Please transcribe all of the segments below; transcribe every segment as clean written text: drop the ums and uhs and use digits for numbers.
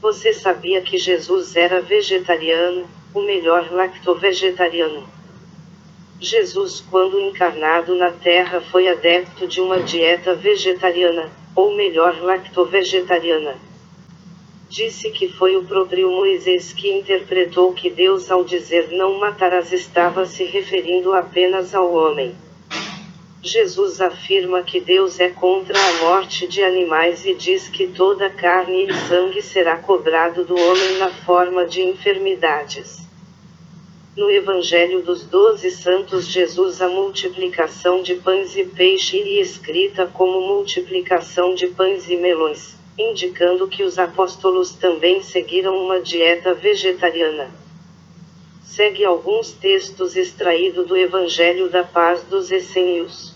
Você sabia que Jesus era vegetariano, o melhor lacto-vegetariano? Jesus, quando encarnado na Terra, foi adepto de uma dieta vegetariana, ou melhor lacto-vegetariana. Disse que foi o próprio Moisés que interpretou que Deus, ao dizer não matarás, estava se referindo apenas ao homem. Jesus afirma que Deus é contra a morte de animais e diz que toda carne e sangue será cobrado do homem na forma de enfermidades. No Evangelho dos 12 Santos, Jesus a multiplicação de pães e peixe é escrita como multiplicação de pães e melões, indicando que os apóstolos também seguiram uma dieta vegetariana. Segue alguns textos extraídos do Evangelho da Paz dos Essênios.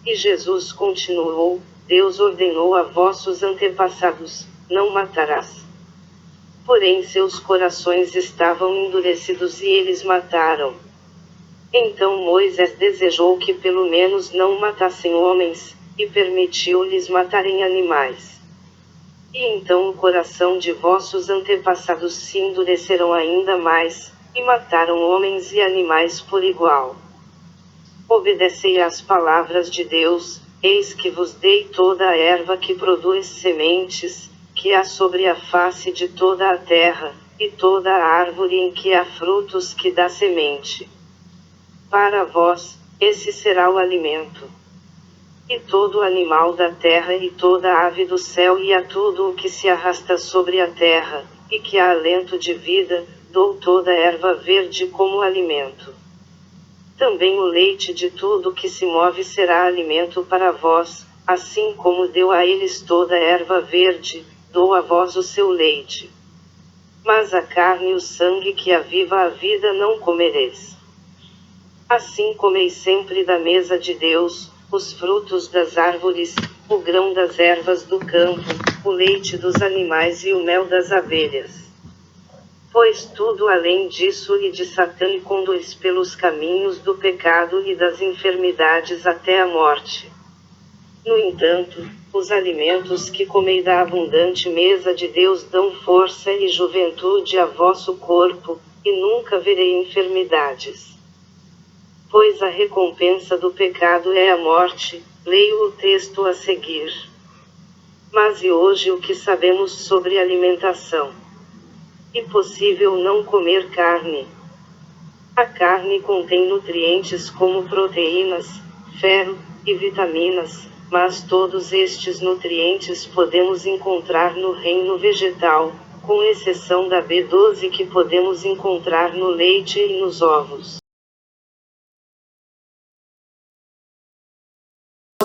E Jesus continuou: Deus ordenou a vossos antepassados: não matarás. Porém seus corações estavam endurecidos e eles mataram. Então Moisés desejou que pelo menos não matassem homens, e permitiu-lhes matarem animais. E então o coração de vossos antepassados se endureceram ainda mais, e mataram homens e animais por igual. Obedecei às palavras de Deus: eis que vos dei toda a erva que produz sementes, que há sobre a face de toda a terra, e toda a árvore em que há frutos que dá semente. Para vós, esse será o alimento. E todo animal da terra e toda ave do céu e a tudo o que se arrasta sobre a terra, e que há alento de vida, dou toda a erva verde como alimento. Também o leite de tudo que se move será alimento para vós, assim como deu a eles toda a erva verde, dou a vós o seu leite. Mas a carne e o sangue que aviva a vida não comereis. Assim comeis sempre da mesa de Deus, os frutos das árvores, o grão das ervas do campo, o leite dos animais e o mel das abelhas. Pois tudo além disso e de Satã conduz pelos caminhos do pecado e das enfermidades até a morte. No entanto, os alimentos que comei da abundante mesa de Deus dão força e juventude a vosso corpo, e nunca verei enfermidades. Pois a recompensa do pecado é a morte, leio o texto a seguir. Mas e hoje o que sabemos sobre alimentação? É possível não comer carne. A carne contém nutrientes como proteínas, ferro e vitaminas, mas todos estes nutrientes podemos encontrar no reino vegetal, com exceção da B12 que podemos encontrar no leite e nos ovos.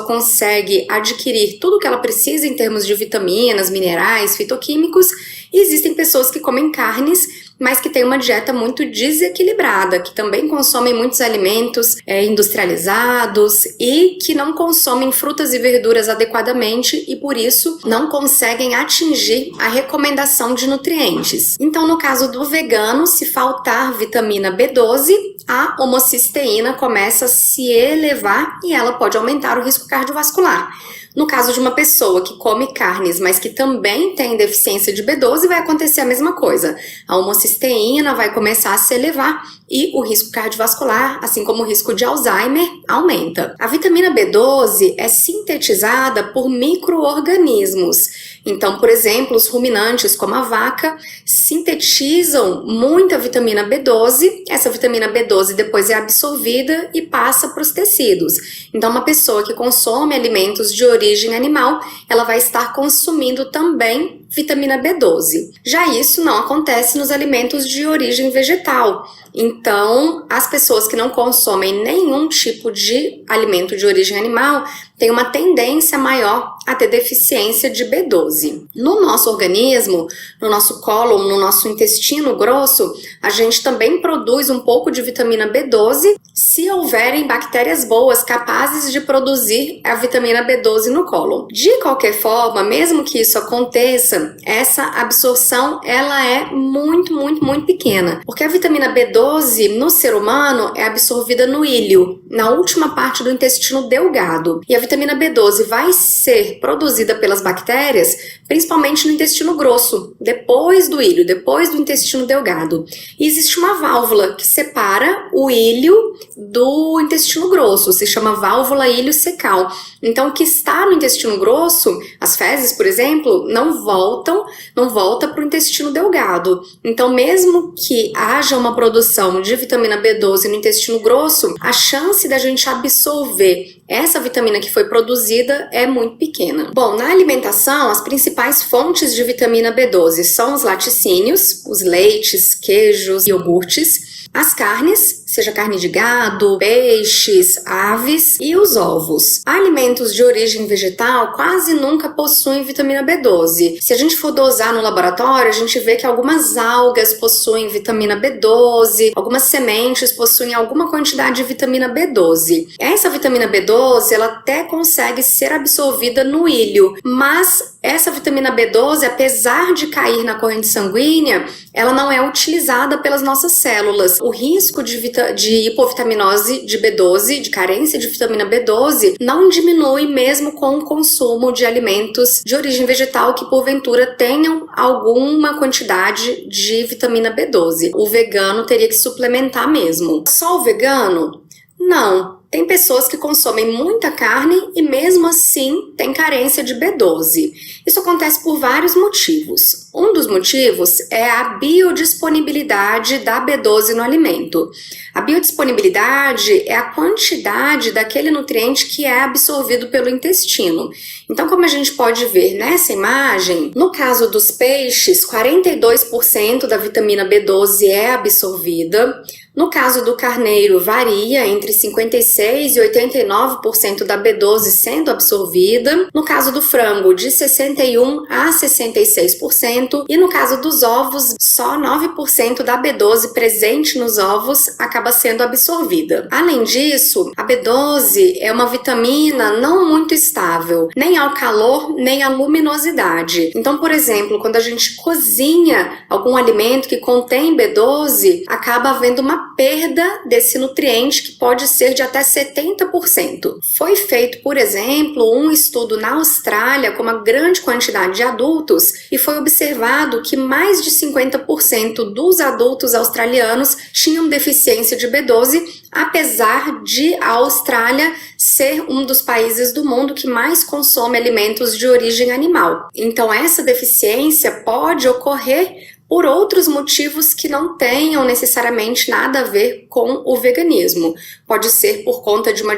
Consegue adquirir tudo o que ela precisa em termos de vitaminas, minerais, fitoquímicos, e existem pessoas que comem carnes, mas que têm uma dieta muito desequilibrada, que também consomem muitos alimentos industrializados e que não consomem frutas e verduras adequadamente e por isso não conseguem atingir a recomendação de nutrientes. Então, no caso do vegano, se faltar vitamina B12, a homocisteína começa a se elevar e ela pode aumentar o risco cardiovascular. No caso de uma pessoa que come carnes, mas que também tem deficiência de B12, vai acontecer a mesma coisa. A homocisteína vai começar a se elevar e o risco cardiovascular, assim como o risco de Alzheimer, aumenta. A vitamina B12 é sintetizada por micro-organismos. Então, por exemplo, os ruminantes, como a vaca, sintetizam muita vitamina B12. Essa vitamina B12 depois é absorvida e passa para os tecidos. Então, uma pessoa que consome alimentos de origem animal, ela vai estar consumindo também vitamina B12. Já isso não acontece nos alimentos de origem vegetal. Então, as pessoas que não consomem nenhum tipo de alimento de origem animal têm uma tendência maior a ter deficiência de B12. No nosso organismo, no nosso cólon, no nosso intestino grosso, a gente também produz um pouco de vitamina B12 se houverem bactérias boas capazes de produzir a vitamina B12 no cólon. De qualquer forma, mesmo que isso aconteça, essa absorção ela é muito, muito, muito pequena, porque a vitamina B12 no ser humano é absorvida no íleo, na última parte do intestino delgado, e a vitamina B12 vai ser produzida pelas bactérias principalmente no intestino grosso, depois do íleo, depois do intestino delgado. E existe uma válvula que separa o íleo do intestino grosso, se chama válvula íleo-cecal. Então, o que está no intestino grosso, as fezes, por exemplo, não volta para o intestino delgado. Então, mesmo que haja uma produção de vitamina B12 no intestino grosso, a chance da gente absorver essa vitamina que foi produzida é muito pequena. Bom, na alimentação, as principais fontes de vitamina B12 são os laticínios, os leites, queijos, iogurtes, as carnes, seja carne de gado, peixes, aves e os ovos. Alimentos de origem vegetal quase nunca possuem vitamina B12. Se a gente for dosar no laboratório, a gente vê que algumas algas possuem vitamina B12, algumas sementes possuem alguma quantidade de vitamina B12. Essa vitamina B12, ela até consegue ser absorvida no íleo, mas essa vitamina B12, apesar de cair na corrente sanguínea, ela não é utilizada pelas nossas células. O risco de hipovitaminose de B12, de carência de vitamina B12, não diminui mesmo com o consumo de alimentos de origem vegetal que porventura tenham alguma quantidade de vitamina B12. O vegano teria que suplementar mesmo. Só o vegano? Não. Tem pessoas que consomem muita carne e mesmo assim tem carência de B12. Isso acontece por vários motivos. Um dos motivos é a biodisponibilidade da B12 no alimento. A biodisponibilidade é a quantidade daquele nutriente que é absorvido pelo intestino. Então, como a gente pode ver nessa imagem, no caso dos peixes, 42% da vitamina B12 é absorvida. No caso do carneiro, varia entre 56% e 89% da B12 sendo absorvida. No caso do frango, de 61% a 66%. E no caso dos ovos, só 9% da B12 presente nos ovos acaba sendo absorvida. Além disso, a B12 é uma vitamina não muito estável, nem ao calor, nem à luminosidade. Então, por exemplo, quando a gente cozinha algum alimento que contém B12, acaba havendo uma perda desse nutriente que pode ser de até 70%. Foi feito, por exemplo, um estudo na Austrália com uma grande quantidade de adultos e foi observado que mais de 50% dos adultos australianos tinham deficiência de B12, apesar de a Austrália ser um dos países do mundo que mais consome alimentos de origem animal. Então, essa deficiência pode ocorrer por outros motivos que não tenham necessariamente nada a ver com o veganismo. Pode ser por conta de uma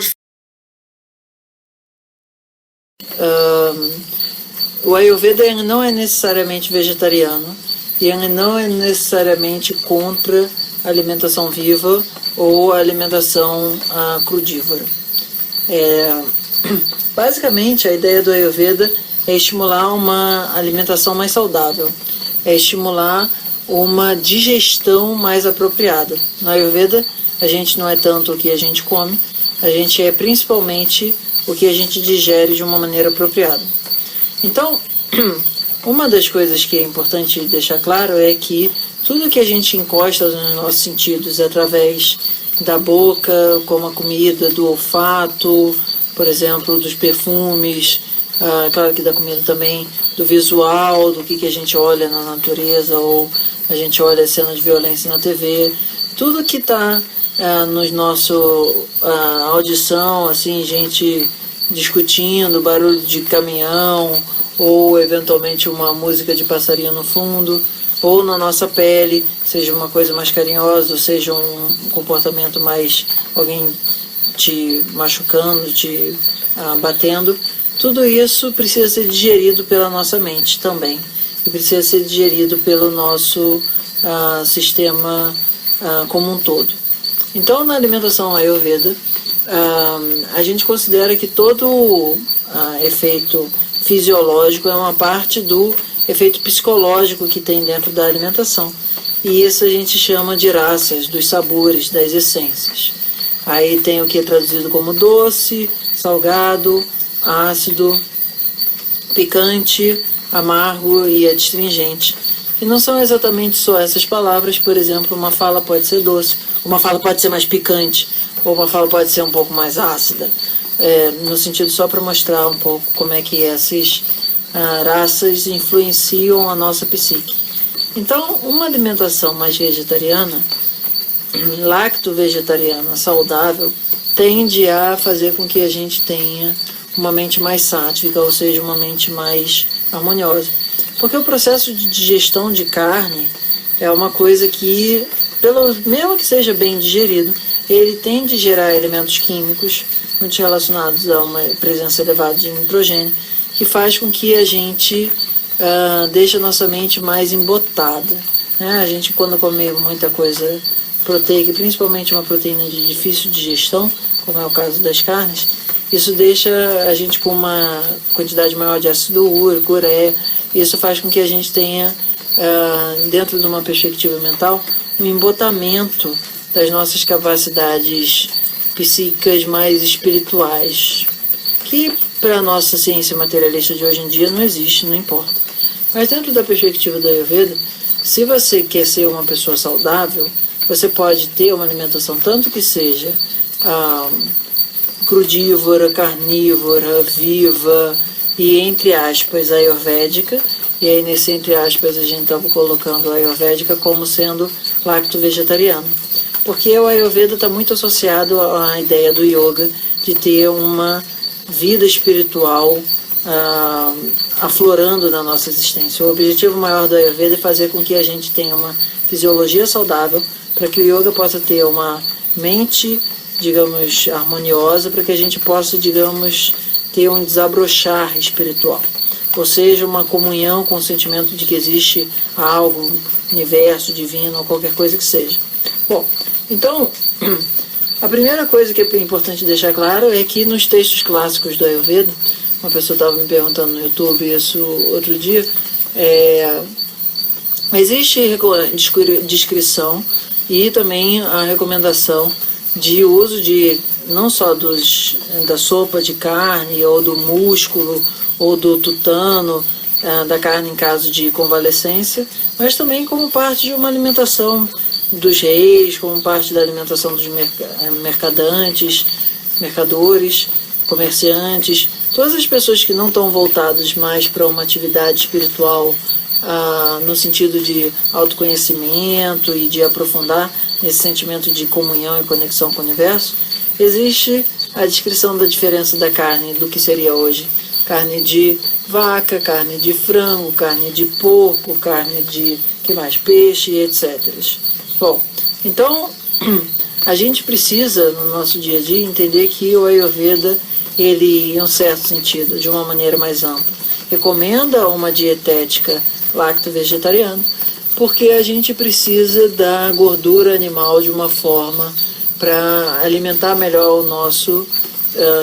o Ayurveda não é necessariamente vegetariano e ele não é necessariamente contra a alimentação viva ou a alimentação crudívora. Basicamente, a ideia do Ayurveda é estimular uma alimentação mais saudável, é estimular uma digestão mais apropriada. No Ayurveda, a gente não é tanto o que a gente come, a gente é principalmente o que a gente digere de uma maneira apropriada. Então, uma das coisas que é importante deixar claro é que tudo que a gente encosta nos nossos sentidos através da boca, como a comida, do olfato, por exemplo, dos perfumes, claro que da comida também, do visual, do que a gente olha na natureza ou a gente olha cenas de violência na TV, tudo que está no nosso audição, assim, gente discutindo, barulho de caminhão ou eventualmente uma música de passarinho no fundo, ou na nossa pele, seja uma coisa mais carinhosa, ou seja um comportamento mais alguém te machucando, te batendo. Tudo isso precisa ser digerido pela nossa mente também, e precisa ser digerido pelo nosso sistema como um todo. Então, na alimentação Ayurveda, a gente considera que todo efeito fisiológico é uma parte do efeito psicológico que tem dentro da alimentação. E isso a gente chama de raças, dos sabores, das essências. Aí tem o que é traduzido como doce, salgado, ácido, picante, amargo e adstringente. E não são exatamente só essas palavras. Por exemplo, uma fala pode ser doce, uma fala pode ser mais picante, ou uma fala pode ser um pouco mais ácida, no sentido só para mostrar um pouco como é que essas raças influenciam a nossa psique. Então, uma alimentação mais vegetariana, lacto-vegetariana, saudável, tende a fazer com que a gente tenha uma mente mais sátrica, ou seja, uma mente mais harmoniosa. Porque o processo de digestão de carne é uma coisa que, mesmo que seja bem digerido, ele tende a gerar elementos químicos muito relacionados a uma presença elevada de nitrogênio, que faz com que a gente deixe a nossa mente mais embotada. Né? A gente, quando come muita coisa proteica, principalmente uma proteína de difícil digestão, como é o caso das carnes, isso deixa a gente com uma quantidade maior de ácido úrico, ureia. Isso faz com que a gente tenha, dentro de uma perspectiva mental, um embotamento das nossas capacidades psíquicas mais espirituais, que para a nossa ciência materialista de hoje em dia não existe, não importa. Mas dentro da perspectiva da Ayurveda, se você quer ser uma pessoa saudável, você pode ter uma alimentação tanto que seja crudívora, carnívora, viva e, entre aspas, ayurvédica. E aí, nesse entre aspas, a gente estava colocando a ayurvédica como sendo lacto-vegetariano. Porque o Ayurveda está muito associado à ideia do yoga, de ter uma vida espiritual aflorando na nossa existência. O objetivo maior do Ayurveda é fazer com que a gente tenha uma fisiologia saudável, para que o yoga possa ter uma mente, digamos, harmoniosa, para que a gente possa, digamos, ter um desabrochar espiritual. Ou seja, uma comunhão com o sentimento de que existe algo, universo, divino, ou qualquer coisa que seja. Bom, então, a primeira coisa que é importante deixar claro é que nos textos clássicos do Ayurveda, uma pessoa estava me perguntando no YouTube isso outro dia, existe descrição e também a recomendação de uso de não só da sopa de carne ou do músculo ou do tutano, da carne em caso de convalescência, mas também como parte de uma alimentação dos reis, como parte da alimentação dos mercadores, comerciantes, todas as pessoas que não estão voltadas mais para uma atividade espiritual no sentido de autoconhecimento e de aprofundar esse sentimento de comunhão e conexão com o universo. Existe a descrição da diferença da carne do que seria hoje carne de vaca, carne de frango, carne de porco, carne de peixe, etc. Bom, então a gente precisa no nosso dia a dia entender que o Ayurveda, ele, em um certo sentido, de uma maneira mais ampla, recomenda uma dietética lacto-vegetariana, porque a gente precisa da gordura animal de uma forma para alimentar melhor o nosso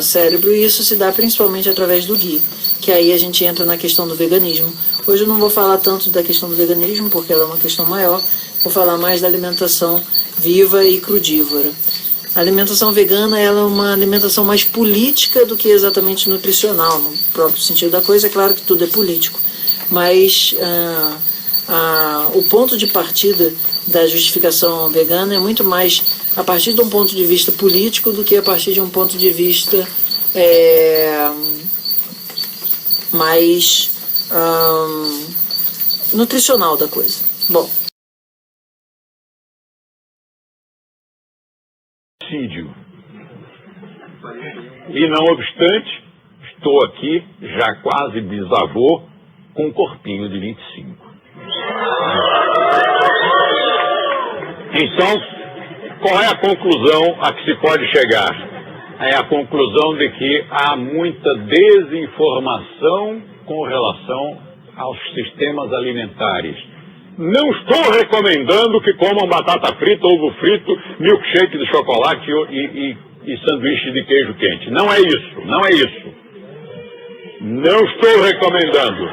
cérebro, e isso se dá principalmente através do ghee, que aí a gente entra na questão do veganismo. Hoje eu não vou falar tanto da questão do veganismo, porque ela é uma questão maior, vou falar mais da alimentação viva e crudívora. A alimentação vegana, ela é uma alimentação mais política do que exatamente nutricional, no próprio sentido da coisa. É claro que tudo é político, mas o ponto de partida da justificação vegana é muito mais a partir de um ponto de vista político do que a partir de um ponto de vista mais nutricional da coisa. Bom. E não obstante, estou aqui, já quase bisavô, com um corpinho de 25. Então, qual é a conclusão a que se pode chegar? É a conclusão de que há muita desinformação com relação aos sistemas alimentares. Não estou recomendando que comam batata frita, ovo frito, milkshake de chocolate e sanduíche de queijo quente. Não é isso, não é isso. Não estou recomendando.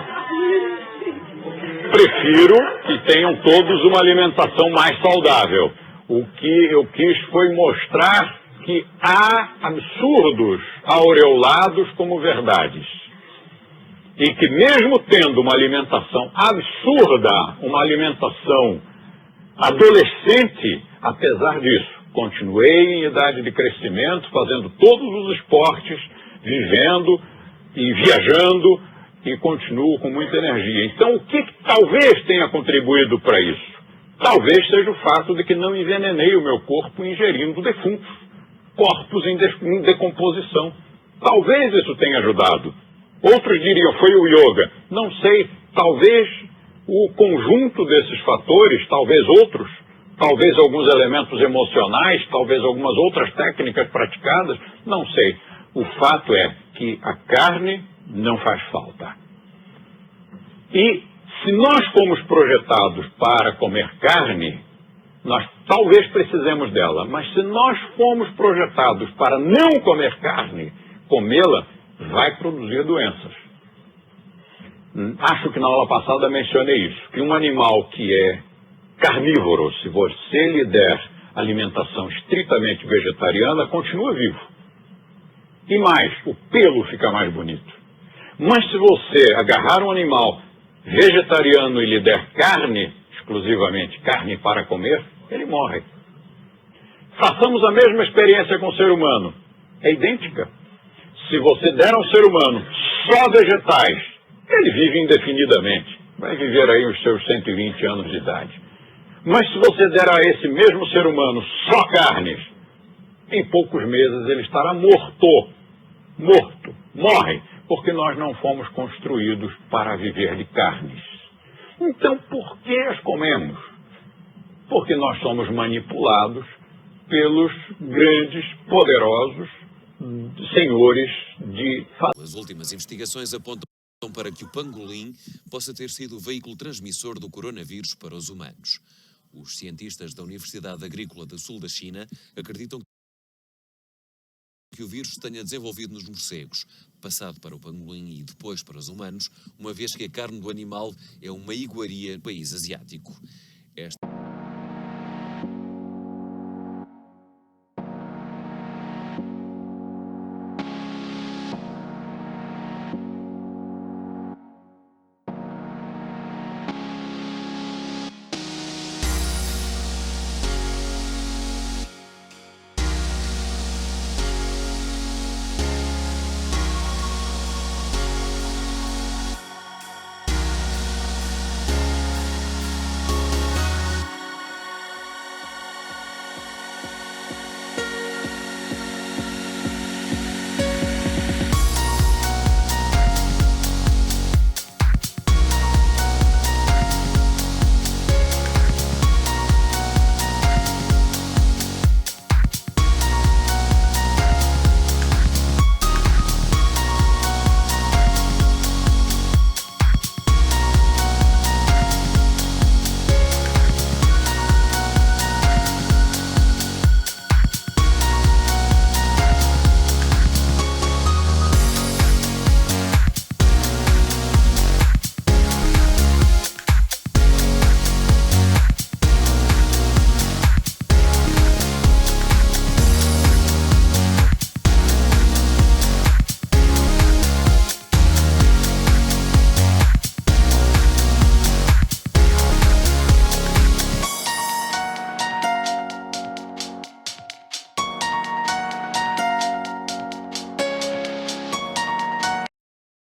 Prefiro que tenham todos uma alimentação mais saudável. O que eu quis foi mostrar que há absurdos aureolados como verdades. e que mesmo tendo uma alimentação absurda, uma alimentação adolescente, apesar disso, continuei em idade de crescimento, fazendo todos os esportes, vivendo e viajando, e continuo com muita energia. Então, o que talvez tenha contribuído para isso? Talvez seja o fato de que não envenenei o meu corpo ingerindo defuntos, corpos em decomposição. Talvez isso tenha ajudado. Outros diriam, foi o yoga. Não sei, talvez o conjunto desses fatores, talvez outros, talvez alguns elementos emocionais, talvez algumas outras técnicas praticadas, não sei. O fato é que a carne não faz falta. E se nós fomos projetados para comer carne, nós talvez precisemos dela, mas se nós fomos projetados para não comer carne, comê-la vai produzir doenças. Acho que na aula passada mencionei isso, que um animal que é carnívoro, se você lhe der alimentação estritamente vegetariana, continua vivo. E mais, o pelo fica mais bonito. Mas se você agarrar um animal vegetariano e lhe der carne, exclusivamente carne para comer, ele morre. Façamos a mesma experiência com o ser humano. É idêntica. Se você der ao ser humano só vegetais, ele vive indefinidamente. Vai viver aí os seus 120 anos de idade. Mas se você der a esse mesmo ser humano só carnes, em poucos meses ele estará morto, morre, porque nós não fomos construídos para viver de carnes. Então, por que as comemos? Porque nós somos manipulados pelos grandes, poderosos senhores de... As últimas investigações apontam para que o pangolim possa ter sido o veículo transmissor do coronavírus para os humanos. Os cientistas da Universidade Agrícola do Sul da China acreditam que o vírus se tenha desenvolvido nos morcegos, passado para o pangolim e depois para os humanos, uma vez que a carne do animal é uma iguaria no país asiático.